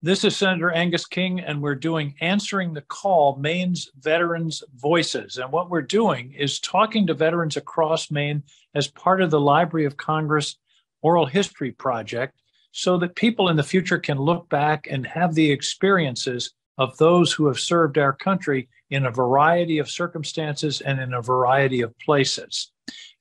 This is Senator Angus King, and we're doing Answering the Call, Maine's Veterans Voices. And what we're doing is talking to veterans across Maine as part of the Library of Congress Oral History Project, so that people in the future can look back and have the experiences of those who have served our country in a variety of circumstances and in a variety of places.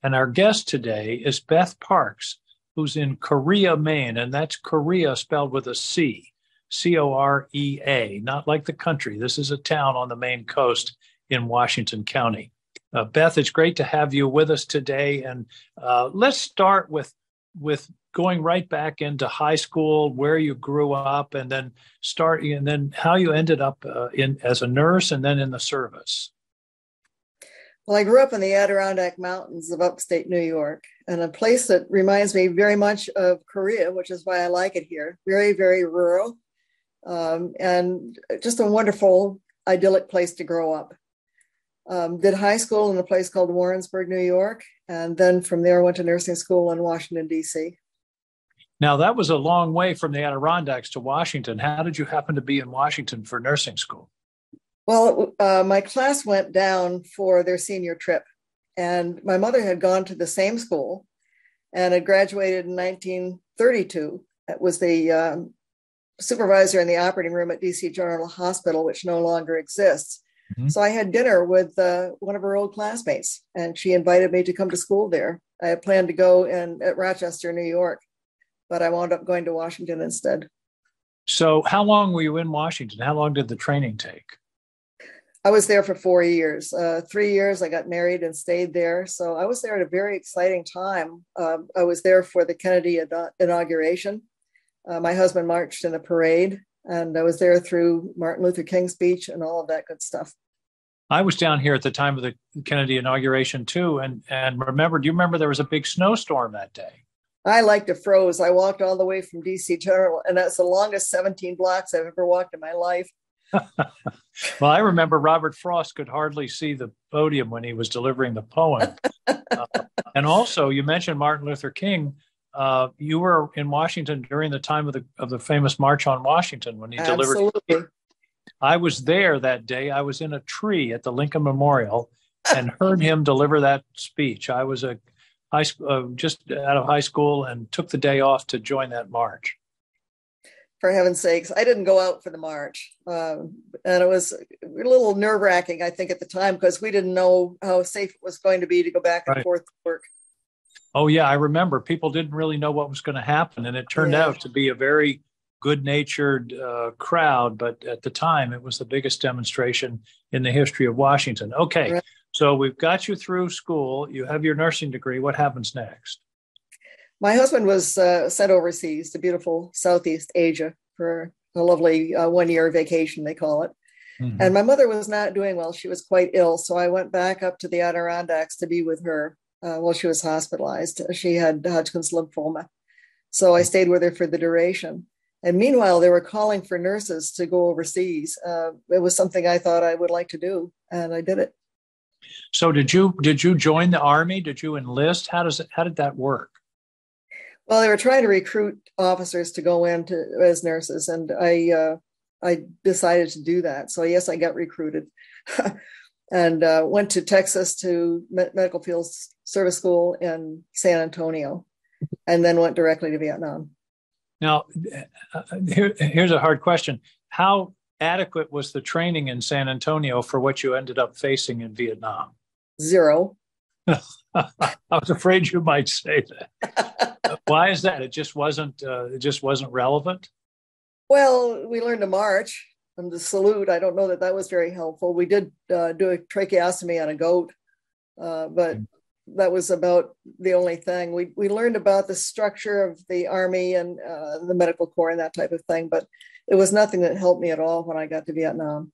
And our guest today is Beth Parks, who's in Corea, Maine, and that's Corea spelled with a C. Corea, not like the country. This is a town on the Maine coast in Washington County. Beth, it's great to have you with us today. And let's start with going right back into high school, where you grew up, and then how you ended up as a nurse and then in the service. Well, I grew up in the Adirondack Mountains of upstate New York, and a place that reminds me very much of Korea, which is why I like it here. Very, very rural. And just a wonderful, idyllic place to grow up. Did high school in a place called Warrensburg, New York, and then from there went to nursing school in Washington, D.C. Now, that was a long way from the Adirondacks to Washington. How did you happen to be in Washington for nursing school? Well, my class went down for their senior trip, and my mother had gone to the same school and had graduated in 1932. That was the supervisor in the operating room at DC General Hospital, which no longer exists. Mm-hmm. So I had dinner with one of her old classmates, and she invited me to come to school there. I had planned to go at Rochester, New York, but I wound up going to Washington instead. So how long were you in Washington? How long did the training take? I was there for 4 years. 3 years, I got married and stayed there. So I was there at a very exciting time. I was there for the Kennedy inauguration. My husband marched in the parade, and I was there through Martin Luther King's speech and all of that good stuff. I was down here at the time of the Kennedy inauguration too, and do you remember there was a big snowstorm that day? I liked it froze. I walked all the way from DC General, and that's the longest 17 blocks I've ever walked in my life. Well, I remember Robert Frost could hardly see the podium when he was delivering the poem. And also, you mentioned Martin Luther King. You were in Washington during the time of the famous March on Washington when he delivered. Absolutely. I was there that day. I was in a tree at the Lincoln Memorial and heard him deliver that speech. I was just out of high school and took the day off to join that march. For heaven's sakes, I didn't go out for the march. And it was a little nerve-wracking, I think, at the time, because we didn't know how safe it was going to be to go back and forth to work. Oh, yeah, I remember. People didn't really know what was going to happen, and it turned out to be a very good-natured crowd. But at the time, it was the biggest demonstration in the history of Washington. Okay, right. So we've got you through school. You have your nursing degree. What happens next? My husband was sent overseas to beautiful Southeast Asia for a lovely one-year vacation, they call it. Mm-hmm. And my mother was not doing well. She was quite ill. So I went back up to the Adirondacks to be with her while she was hospitalized. She had Hodgkin's lymphoma. So I stayed with her for the duration. And meanwhile, they were calling for nurses to go overseas. It was something I thought I would like to do, and I did it. So did you join the Army? Did you enlist? How did that work? Well, they were trying to recruit officers to go in as nurses, and I decided to do that. So yes, I got recruited and went to Texas to medical field service school in San Antonio, and then went directly to Vietnam. Now, here's a hard question. How adequate was the training in San Antonio for what you ended up facing in Vietnam? Zero. I was afraid you might say that. Why is that? It just wasn't relevant? Well, we learned to march and to salute. I don't know that was very helpful. We did do a tracheostomy on a goat, but that was about the only thing. We learned about the structure of the Army and the medical corps and that type of thing, but it was nothing that helped me at all when I got to Vietnam.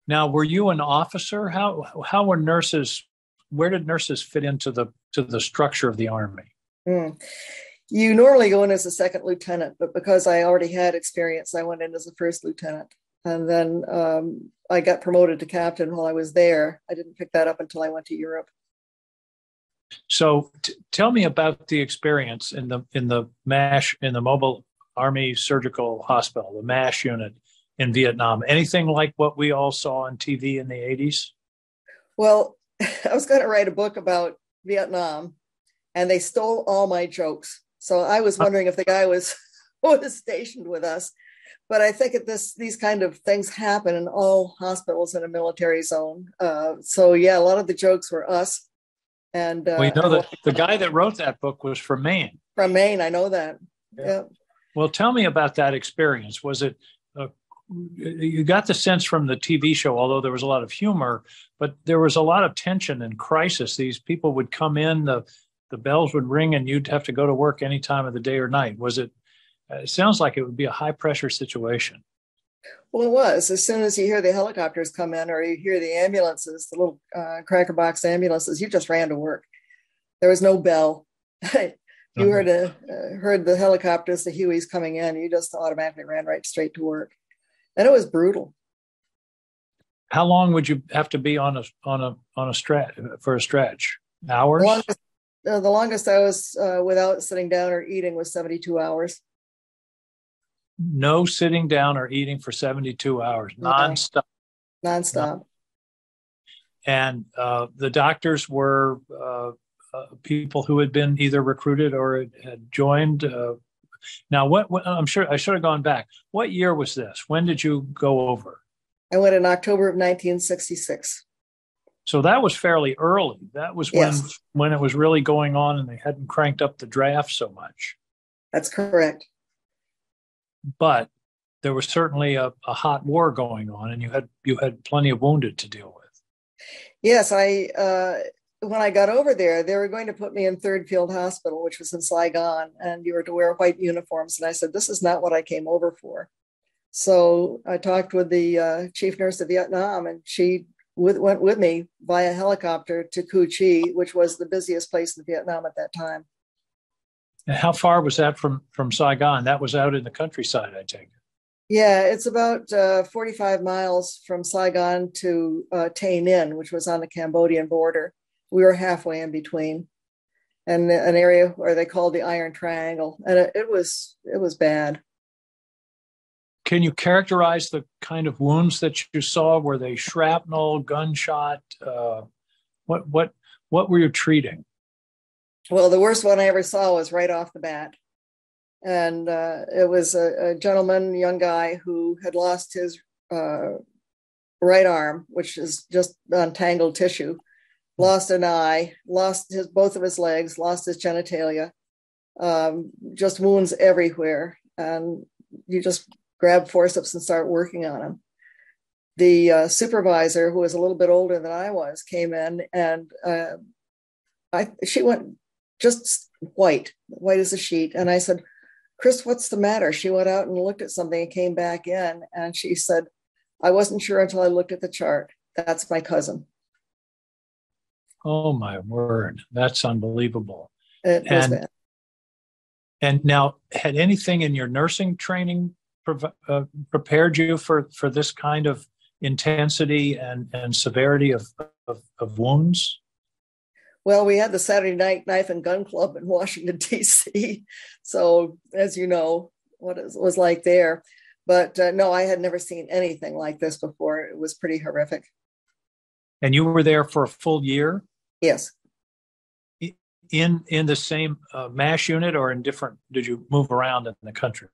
Now, were you an officer? How were nurses? Where did nurses fit into the structure of the Army? You normally go in as a second lieutenant, but because I already had experience, I went in as a first lieutenant. And then I got promoted to captain while I was there. I didn't pick that up until I went to Europe. So tell me about the experience in the MASH, in the Mobile Army Surgical Hospital, the MASH unit in Vietnam? Anything like what we all saw on TV in the 80s? Well, I was going to write a book about Vietnam, and they stole all my jokes. So I was wondering if the guy was stationed with us. But I think these kind of things happen in all hospitals in a military zone. So yeah, a lot of the jokes were us. And well, you know, the guy that wrote that book was from Maine. From Maine, I know that. Yeah. Well, tell me about that experience. Was it, you got the sense from the TV show, although there was a lot of humor, but there was a lot of tension and crisis. These people would come in, the bells would ring, and you'd have to go to work any time of the day or night. Was it, it sounds like it would be a high pressure situation. Well, it was. As soon as you hear the helicopters come in or you hear the ambulances, the little cracker box ambulances, you just ran to work. There was no bell. You heard the helicopters, the Hueys coming in, you just automatically ran right straight to work. And it was brutal. How long would you have to be on a stretch for a stretch? Hours? The longest I was without sitting down or eating was 72 hours. No sitting down or eating for 72 hours, nonstop. Nonstop. And the doctors were people who had been either recruited or had joined. Now, what I'm sure I should have gone back. What year was this? When did you go over? I went in October of 1966. So that was fairly early. That was when it was really going on, and they hadn't cranked up the draft so much. That's correct. But there was certainly a hot war going on, and you had plenty of wounded to deal with. Yes, when I got over there, they were going to put me in Third Field Hospital, which was in Saigon, and you were to wear white uniforms. And I said, this is not what I came over for. So I talked with the chief nurse of Vietnam, and she went with me via helicopter to Cu Chi, which was the busiest place in Vietnam at that time. And how far was that from Saigon? That was out in the countryside, I take it. Yeah, it's about 45 miles from Saigon to Tay Ninh, which was on the Cambodian border. We were halfway in between, and an area where they called the Iron Triangle, and it was bad. Can you characterize the kind of wounds that you saw? Were they shrapnel, gunshot? What were you treating? Well, the worst one I ever saw was right off the bat. And it was a gentleman, young guy, who had lost his right arm, which is just untangled tissue, lost an eye, lost both of his legs, lost his genitalia, just wounds everywhere. And you just grab forceps and start working on him. The supervisor, who was a little bit older than I was, came in, and she went just white as a sheet. And I said, Chris, what's the matter? She went out and looked at something and came back in. And she said, I wasn't sure until I looked at the chart. That's my cousin. Oh, my word. That's unbelievable. It was bad. And now, had anything in your nursing training prepared you for this kind of intensity and severity of wounds? Well, we had the Saturday Night Knife and Gun Club in Washington, D.C. So, as you know, what it was like there. But no, I had never seen anything like this before. It was pretty horrific. And you were there for a full year? Yes. In the same MASH unit, or in different, did you move around in the country?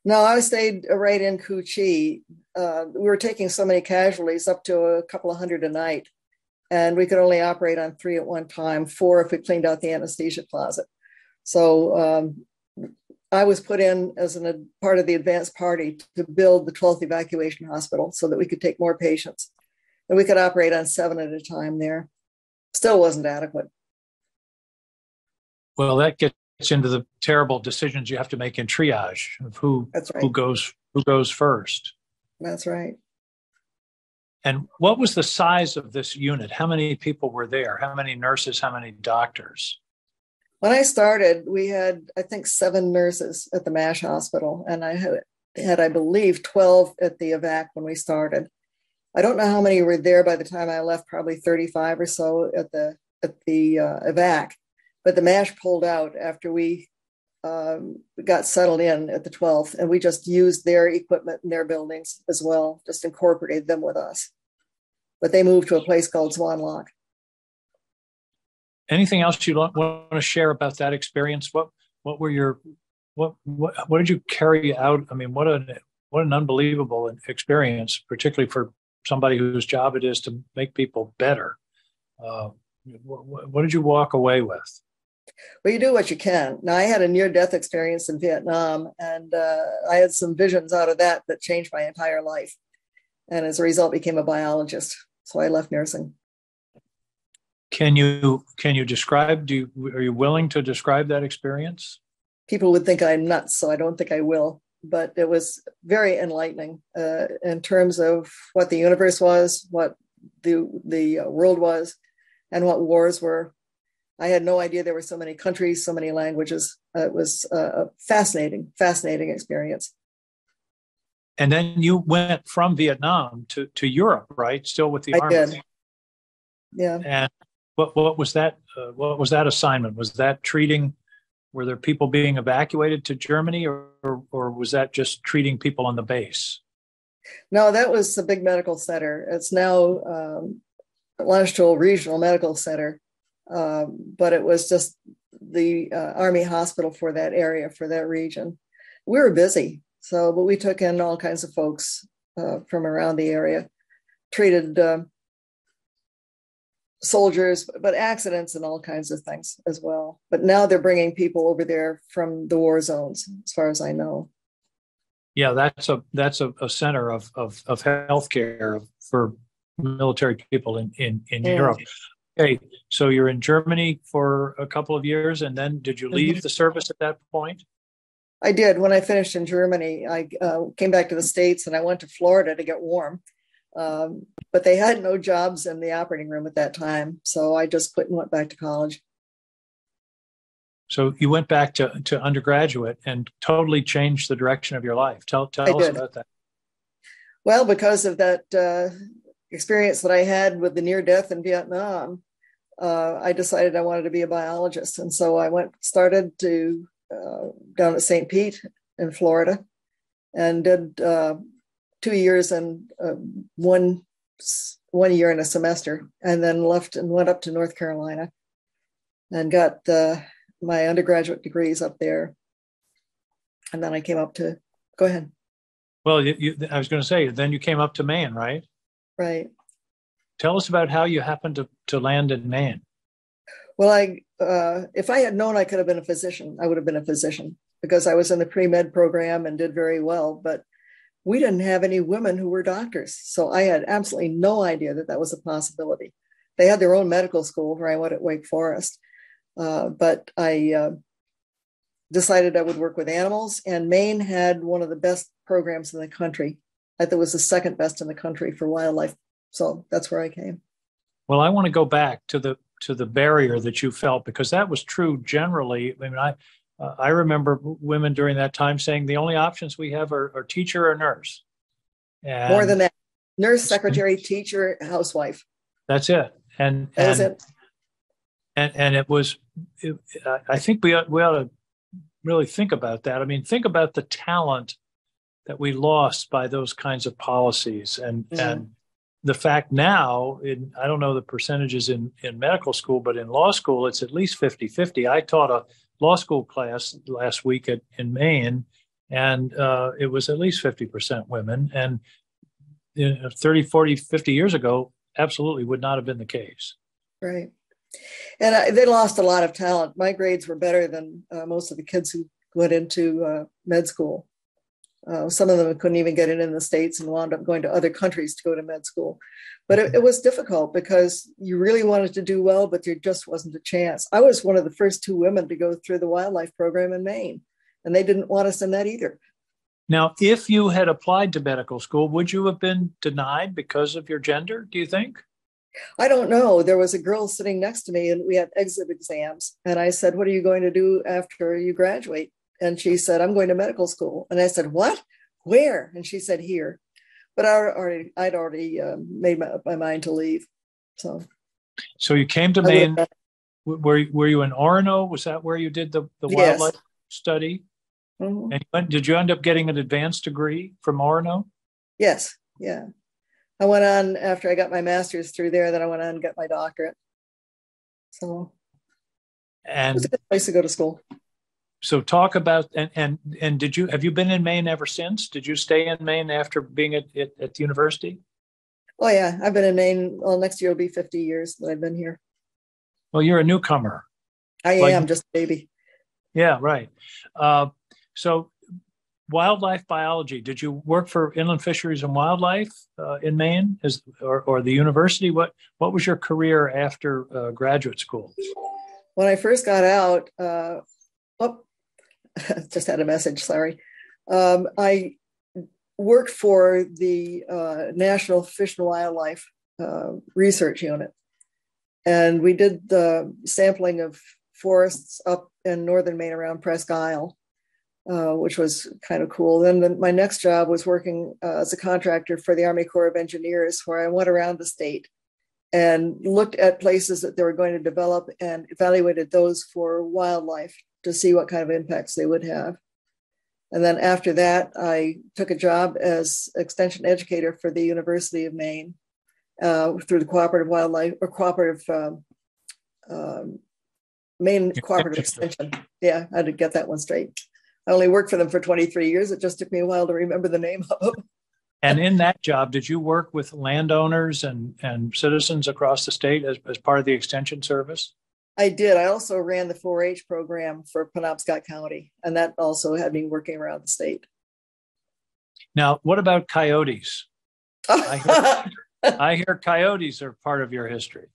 No, I stayed right in Cu Chi. We were taking so many casualties, up to a couple of hundred a night. And we could only operate on 3 at one time, 4 if we cleaned out the anesthesia closet. So I was put in as a part of the advanced party to build the 12th evacuation hospital so that we could take more patients. And we could operate on 7 at a time there. Still wasn't adequate. Well, that gets into the terrible decisions you have to make in triage of who goes first. That's right. And what was the size of this unit? How many people were there? How many nurses? How many doctors? When I started, we had, I think, 7 nurses at the MASH hospital, and I had, I believe, 12 at the EVAC when we started. I don't know how many were there by the time I left, probably 35 or so at the EVAC. But the MASH pulled out after we got settled in at the 12th, and we just used their equipment in their buildings as well, just incorporated them with us. But they moved to a place called Swan Lock. Anything else you want to share about that experience? What were your what did you carry out? I mean, what an unbelievable experience, particularly for somebody whose job it is to make people better. What did you walk away with? Well, you do what you can. Now, I had a near-death experience in Vietnam, and I had some visions out of that changed my entire life. And as a result, became a biologist. So I left nursing. Can you describe? Are you willing to describe that experience? People would think I'm nuts, so I don't think I will. But it was very enlightening in terms of what the universe was, what the world was, and what wars were. I had no idea there were so many countries, so many languages. It was a fascinating experience. And then you went from Vietnam to Europe, right? Still with the Army. Did. Yeah. And what was that? What was that assignment? Was that treating? Were there people being evacuated to Germany, or was that just treating people on the base? No, that was the big medical center. It's now Landstuhl Regional Medical Center, but it was just the Army hospital for that area, for that region. We were busy, but we took in all kinds of folks from around the area, treated soldiers, but accidents and all kinds of things as well. But now they're bringing people over there from the war zones, as far as I know. Yeah, that's a center of healthcare for military people in Europe. Okay, so you're in Germany for a couple of years, and then did you leave the service at that point? I did. When I finished in Germany, I came back to the States, and I went to Florida to get warm. But they had no jobs in the operating room at that time, so I just quit and went back to college. So you went back to undergraduate and totally changed the direction of your life. Tell us about that. Well, because of that experience that I had with the near death in Vietnam, I decided I wanted to be a biologist. And so I started down at St. Pete in Florida and did 2 years and 1 year and a semester, and then left and went up to North Carolina and got my undergraduate degrees up there. And then I came up to, go ahead. Well, I was going to say, then you came up to Maine, right? Right. Tell us about how you happened to land in Maine. Well, if I had known I could have been a physician, I would have been a physician, because I was in the pre-med program and did very well, but we didn't have any women who were doctors. So I had absolutely no idea that was a possibility. They had their own medical school where I went at Wake Forest. But I decided I would work with animals, and Maine had one of the best programs in the country. I think it was the second best in the country for wildlife. So that's where I came. Well, I want to go back to the barrier that you felt, because that was true generally. I mean, I remember women during that time saying the only options we have are teacher or nurse. And more than that, nurse, secretary, teacher, housewife. That's it. And that was it. And I think we ought to really think about that. I mean, think about the talent that we lost by those kinds of policies. And the fact now, I don't know the percentages in medical school, but in law school, it's at least 50-50. I taught a law school class last week in Maine, and it was at least 50% women. And 30, 40, 50 years ago, absolutely would not have been the case. Right. And they lost a lot of talent. My grades were better than most of the kids who went into med school. Some of them couldn't even get in the States and wound up going to other countries to go to med school. But it was difficult because you really wanted to do well, but there just wasn't a chance. I was one of the first 2 women to go through the wildlife program in Maine, and they didn't want us in that either. Now, if you had applied to medical school, would you have been denied because of your gender, do you think? I don't know. There was a girl sitting next to me, and we had exit exams. And I said, "What are you going to do after you graduate?" And she said, "I'm going to medical school." And I said, "What? Where?" And she said, "Here." But I'd already made my mind to leave. So you came to Maine. Were you in Orono? Was that where you did the yes. wildlife? study. Mhm. And did you end up getting an advanced degree from Orono? Yes, yeah. I went on after I got my master's through there, then I went on and got my doctorate. So it was a And good place to go to school. so talk about, and have you been in Maine ever since? Did you stay in Maine after being at the university? Oh yeah, I've been in Maine. Well, next year will be 50 years that I've been here. Well, you're a newcomer. I Like, am just a baby. yeah, right. So wildlife biology, did you work for Inland Fisheries and Wildlife in Maine or the university? What was your career after graduate school? When I first got out, just had a message, sorry. I worked for the National Fish and Wildlife Research Unit. And we did the sampling of forests up in northern Maine around Presque Isle, which was kind of cool. Then my next job was working as a contractor for the Army Corps of Engineers, where I went around the state and looked at places that they were going to develop and evaluated those for wildlife to see what kind of impacts they would have. And then after that, I took a job as extension educator for the University of Maine through the Cooperative Wildlife or Cooperative Maine Cooperative Extension. Yeah, I had to get that one straight. I only worked for them for 23 years. It just took me a while to remember the name of them. And in that job, did you work with landowners and citizens across the state as part of the extension service? I did. I also ran the 4-H program for Penobscot County, and that also had me working around the state. Now, what about coyotes? I hear coyotes are part of your history.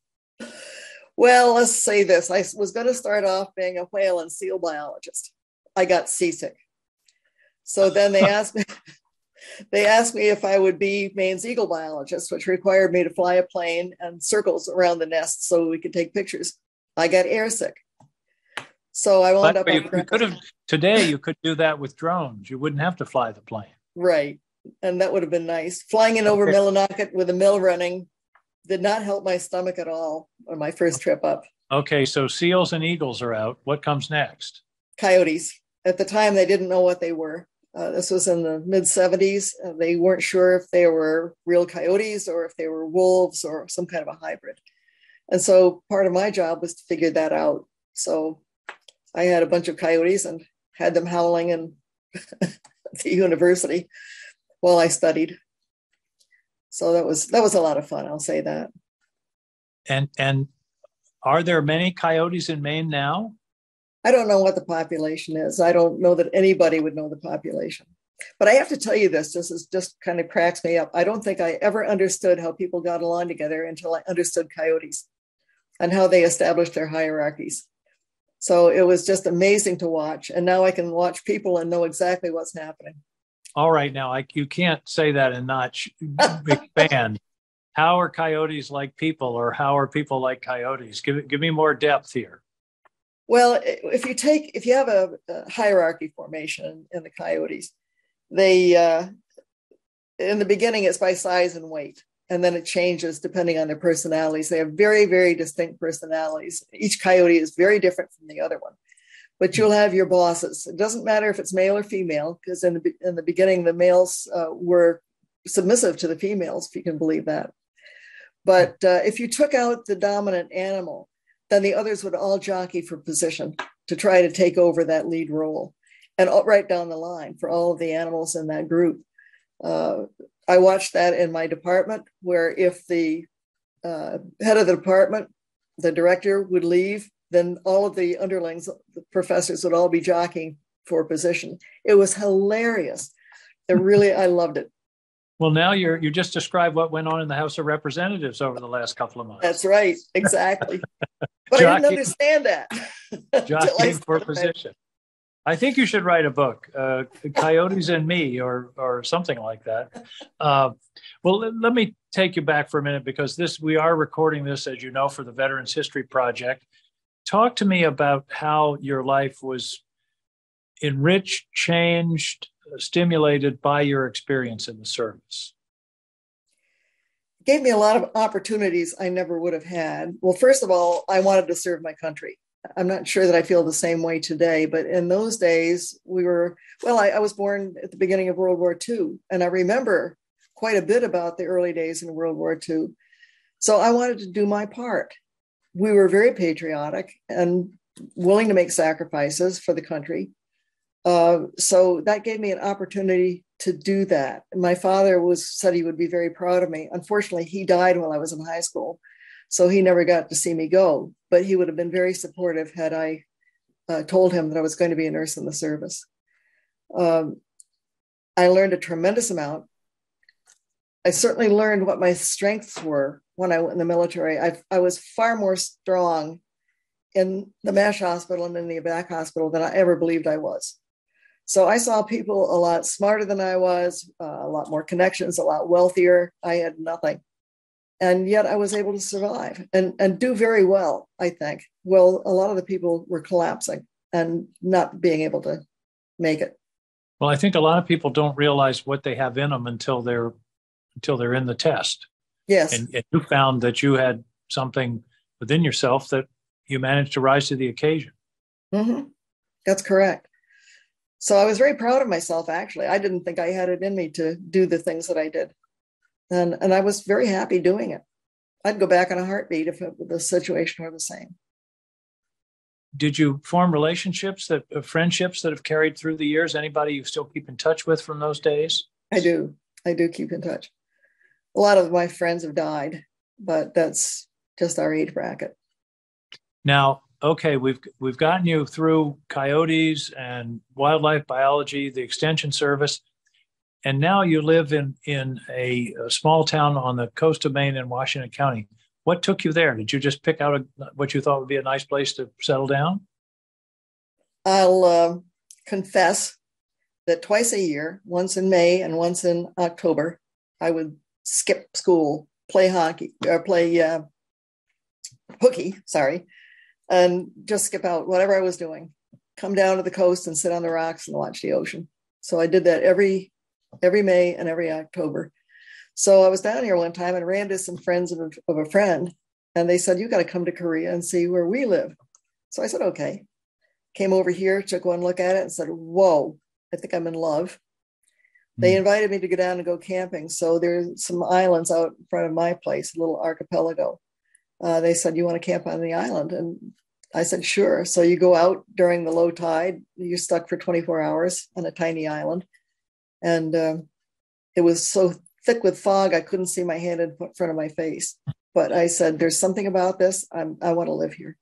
Well, let's say this. I was going to start off being a whale and seal biologist. I got seasick. So then they asked me if I would be Maine's eagle biologist, which required me to fly a plane and circles around the nest so we could take pictures. I got airsick. So I wound up. Today you could do that with drones. You wouldn't have to fly the plane. Right. And that would have been nice. Flying in over Millinocket with a mill running did not help my stomach at all on my first trip up. Okay, so seals and eagles are out. What comes next? Coyotes. At the time, they didn't know what they were. This was in the mid-70s. They weren't sure if they were real coyotes or if they were wolves or some kind of a hybrid. And so part of my job was to figure that out. So I had a bunch of coyotes and had them howling in the university while I studied. So that was a lot of fun, I'll say that. And are there many coyotes in Maine now? I don't know what the population is. I don't know that anybody would know the population. But I have to tell you this is just kind of cracks me up. I don't think I ever understood how people got along together until I understood coyotes and how they established their hierarchies. So it was just amazing to watch. And now I can watch people and know exactly what's happening. All right, now you can't say that and not expand. How are coyotes like people, or how are people like coyotes? Give me more depth here. Well, if you have a hierarchy formation in the coyotes, they in the beginning it's by size and weight, and then it changes depending on their personalities. They have very, very distinct personalities. Each coyote is very different from the other one. But you'll have your bosses. It doesn't matter if it's male or female, because in the beginning, the males were submissive to the females, if you can believe that. But if you took out the dominant animal, then the others would all jockey for position to try to take over that lead role, and right down the line for all of the animals in that group. I watched that in my department, where if the head of the department, the director, would leave, then all of the underlings, the professors, would all be jockeying for position. It was hilarious. I loved it. Well, now you just described what went on in the House of Representatives over the last couple of months. That's right, exactly. But I didn't understand that. Jockeying for position. I think you should write a book, Coyotes and Me, or something like that. Well, let me take you back for a minute, because we are recording this, as you know, for the Veterans History Project. Talk to me about how your life was enriched, changed, stimulated by your experience in the service. It gave me a lot of opportunities I never would have had. Well, first of all, I wanted to serve my country. I'm not sure that I feel the same way today, but in those days I was born at the beginning of World War II, and I remember quite a bit about the early days in World War II. So I wanted to do my part. We were very patriotic and willing to make sacrifices for the country. So that gave me an opportunity to do that. My father said he would be very proud of me. Unfortunately, he died while I was in high school, so he never got to see me go, but he would have been very supportive had I told him that I was going to be a nurse in the service. I learned a tremendous amount. I certainly learned what my strengths were when I went in the military. I was far more strong in the MASH hospital and in the SVAC hospital than I ever believed I was. So I saw people a lot smarter than I was, a lot more connections, a lot wealthier. I had nothing. And yet I was able to survive and do very well, I think. Well, a lot of the people were collapsing and not being able to make it. Well, I think a lot of people don't realize what they have in them until they're in the test. Yes. And you found that you had something within yourself that you managed to rise to the occasion. Mm-hmm. That's correct. So I was very proud of myself, actually. I didn't think I had it in me to do the things that I did. And I was very happy doing it. I'd go back in a heartbeat if the situation were the same. Did you form friendships that have carried through the years? Anybody you still keep in touch with from those days? I do keep in touch. A lot of my friends have died, but that's just our age bracket. Now, okay, we've gotten you through coyotes and wildlife biology, the Extension Service, and now you live in a small town on the coast of Maine in Washington County. What took you there? Did you just pick out what you thought would be a nice place to settle down? I'll confess that twice a year, once in May and once in October, I would skip school, play hooky, and just skip out whatever I was doing, come down to the coast and sit on the rocks and watch the ocean. So I did that every May and every October. So I was down here one time and ran into some friends of a friend, and they said, "You got to come to Korea and see where we live." So I said, okay. Came over here, took one look at it and said, "Whoa, I think I'm in love." They invited me to go down and go camping. So there's some islands out in front of my place, a little archipelago. They said, "You want to camp on the island?" And I said, "Sure." So you go out during the low tide, you're stuck for 24 hours on a tiny island. And it was so thick with fog, I couldn't see my hand in front of my face. But I said, "There's something about this. I want to live here."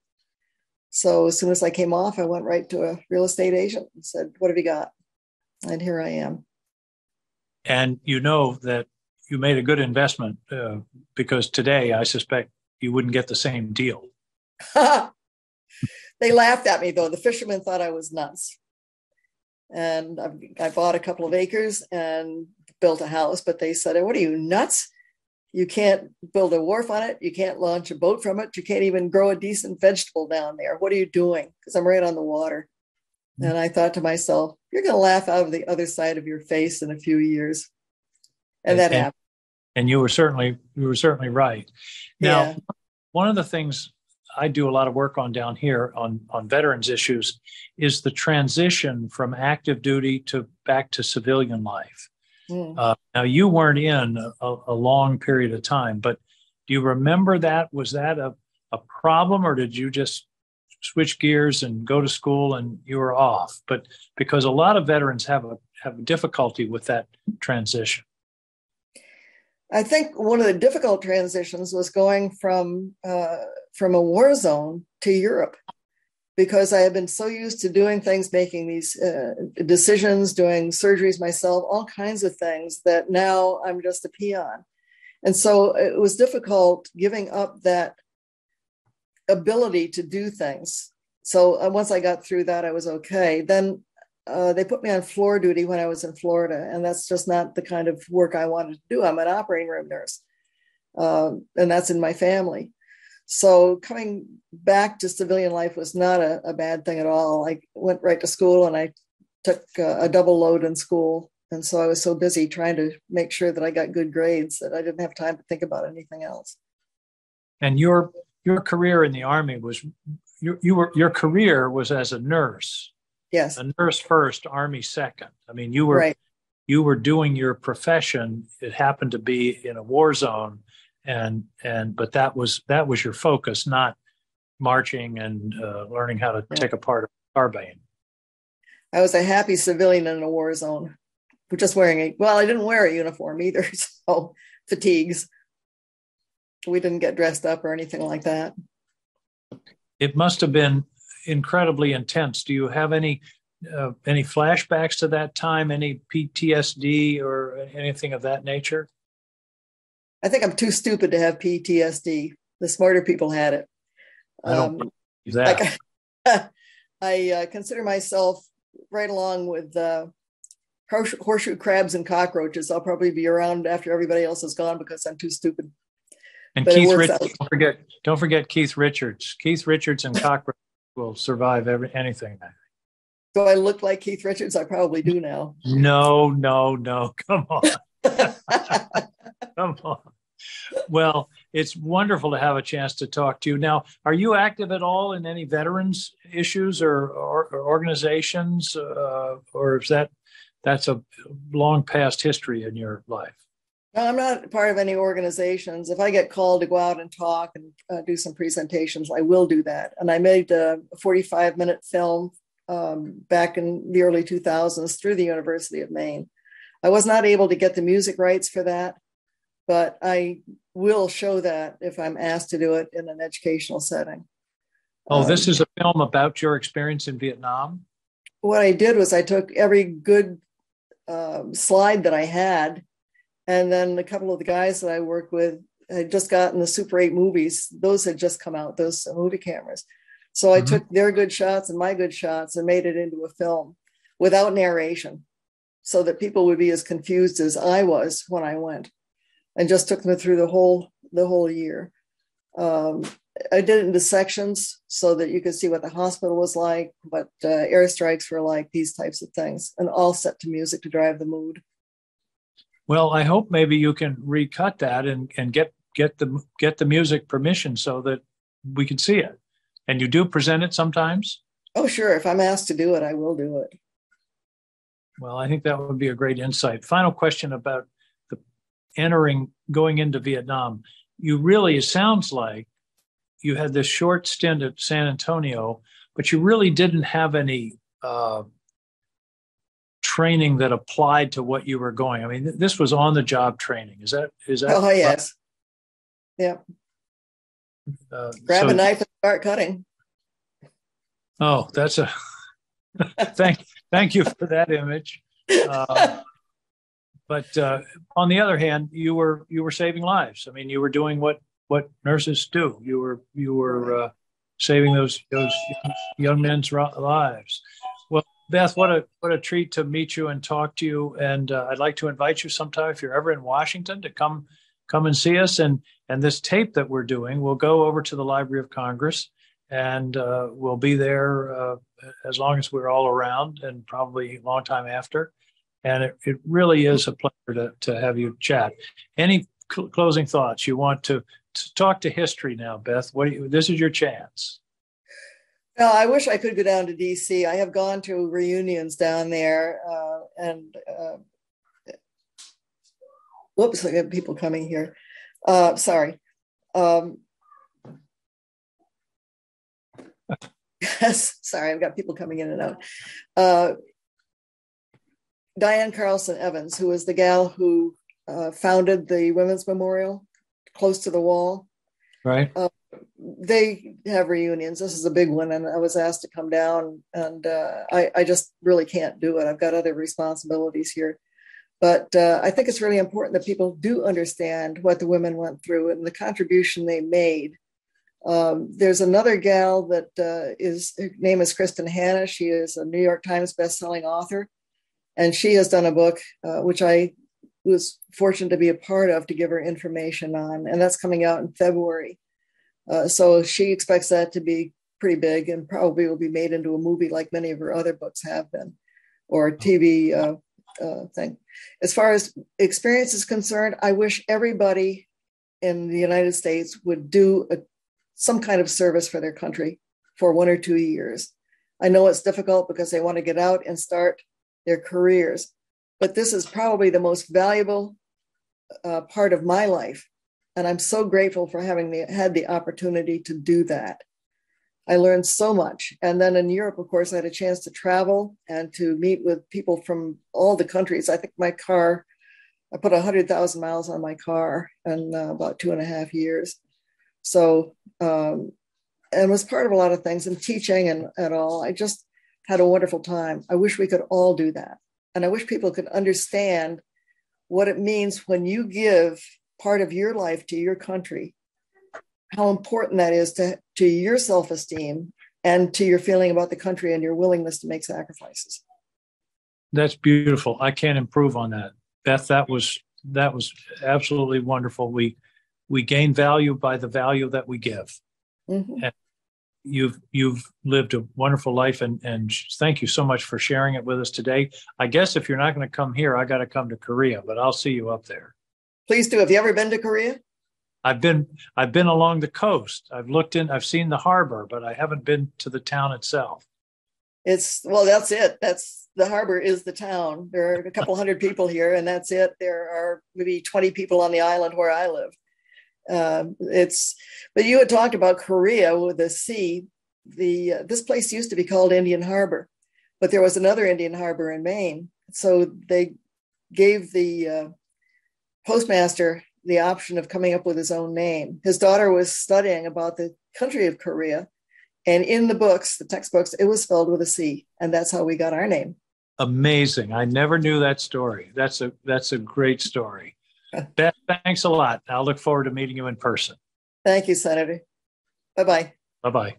So as soon as I came off, I went right to a real estate agent and said, "What have you got?" And here I am. And you know that you made a good investment because today I suspect you wouldn't get the same deal. They laughed at me, though. The fishermen thought I was nuts. And I bought a couple of acres and built a house, but they said, "What are you, nuts? You can't build a wharf on it. You can't launch a boat from it. You can't even grow a decent vegetable down there. What are you doing?" Because I'm right on the water. And I thought to myself, you're going to laugh out of the other side of your face in a few years. And that happened. And you were certainly right. Now, Yeah. One of the things I do a lot of work on down here on veterans issues is the transition from active duty to back to civilian life. Now, you weren't in a long period of time, but do you remember that? Was that a problem, or did you just switch gears and go to school and you were off? But because a lot of veterans have a difficulty with that transition. I think one of the difficult transitions was going from a war zone to Europe, because I had been so used to doing things, making these decisions, doing surgeries myself, all kinds of things, that now I'm just a peon. And so it was difficult giving up that ability to do things. So once I got through that, I was okay. Then they put me on floor duty when I was in Florida, and that's just not the kind of work I wanted to do. I'm an operating room nurse, and that's in my family. So coming back to civilian life was not a bad thing at all. I went right to school, and I took a double load in school. And so I was so busy trying to make sure that I got good grades that I didn't have time to think about anything else. And your career in the Army was, your career was as a nurse. Yes. A nurse first, Army second. I mean, you were doing your profession. It happened to be in a war zone, but that was your focus, not marching and learning how to take apart a carbine. I was a happy civilian in a war zone, just wearing I didn't wear a uniform either, so fatigues. We didn't get dressed up or anything like that. It must have been incredibly intense. Do you have any flashbacks to that time, any PTSD or anything of that nature? I think I'm too stupid to have PTSD. The smarter people had it. I don't believe that. I consider myself right along with horseshoe crabs and cockroaches. I'll probably be around after everybody else is gone because I'm too stupid. And Keith Richards, don't forget Keith Richards. Keith Richards and cockroaches will survive anything. Do I look like Keith Richards? I probably do now. No. Come on. Come on. Well, it's wonderful to have a chance to talk to you. Now, are you active at all in any veterans issues or organizations, or is that's a long past history in your life? No, I'm not part of any organizations. If I get called to go out and talk and do some presentations, I will do that. And I made a 45-minute film back in the early 2000s through the University of Maine. I was not able to get the music rights for that, but I will show that if I'm asked to do it in an educational setting. Oh, this is a film about your experience in Vietnam? What I did was I took every good slide that I had, and then a couple of the guys that I worked with had just gotten the Super 8 movies. Those had just come out, those movie cameras. So I took their good shots and my good shots and made it into a film without narration so that people would be as confused as I was when I went, and just took them through the whole year. I did it into sections so that you could see what the hospital was like, what airstrikes were like, these types of things, and all set to music to drive the mood. Well, I hope maybe you can recut that and get the music permission so that we can see it. And you do present it sometimes? Oh, sure. If I'm asked to do it, I will do it. Well, I think that would be a great insight. Final question about going into Vietnam. It sounds like you had this short stint at San Antonio, but you really didn't have any training that applied to what you were going. I mean, this was on-the-job training. Is that? Oh, yes. Yeah. Grab a knife and start cutting. Oh, that's a thank you for that image. But on the other hand, you were saving lives. I mean, you were doing what nurses do. You were saving those young men's lives. Well, Beth, what a treat to meet you and talk to you. And I'd like to invite you sometime, if you're ever in Washington, to come and see us. And this tape that we're doing, we'll go over to the Library of Congress, and we'll be there as long as we're all around, and probably a long time after. And it really is a pleasure to have you chat. Any closing thoughts? You want to talk to history now, Beth? This is your chance. No, I wish I could go down to D.C. I have gone to reunions down there, whoops, I got people coming here. Sorry. Yes, sorry, I've got people coming in and out. Diane Carlson Evans, who was the gal who founded the Women's Memorial close to the wall. Right. They have reunions. This is a big one, and I was asked to come down, and I just really can't do it. I've got other responsibilities here. But I think it's really important that people do understand what the women went through and the contribution they made. There's another gal that her name is Kristen Hanna. She is a New York Times bestselling author, and she has done a book, which I was fortunate to be a part of, to give her information on, and that's coming out in February. So she expects that to be pretty big, and probably will be made into a movie like many of her other books have been, or a TV thing. As far as experience is concerned, I wish everybody in the United States would do some kind of service for their country. for 1 or 2 years. I know it's difficult because they want to get out and start their careers, but this is probably the most valuable part of my life. And I'm so grateful for having had the opportunity to do that. I learned so much. And then in Europe, of course, I had a chance to travel and to meet with people from all the countries. I think I put 100,000 miles on my car in about 2.5 years. So, and was part of a lot of things and teaching and all. I just had a wonderful time. I wish we could all do that. And I wish people could understand what it means when you give part of your life to your country, how important that is to your self-esteem and to your feeling about the country and your willingness to make sacrifices. That's beautiful. I can't improve on that. Beth, that was absolutely wonderful. We gain value by the value that we give. Mm-hmm. And you've lived a wonderful life, and thank you so much for sharing it with us today. I guess if you're not going to come here, I got to come to Korea, but I'll see you up there. Please do. Have you ever been to Korea? I've been along the coast. I've seen the harbor, but I haven't been to the town itself. That's it. The harbor is the town. There are a couple hundred people here, and that's it. There are maybe 20 people on the island where I live. But you had talked about Korea with the sea. This place used to be called Indian Harbor, but there was another Indian Harbor in Maine. So they gave the postmaster the option of coming up with his own name. His daughter was studying about the country of Korea, and in the books, the textbooks, it was spelled with a C, and that's how we got our name. Amazing. I never knew that story. That's a great story. Beth, thanks a lot. I'll look forward to meeting you in person. Thank you, Senator. Bye-bye. Bye-bye.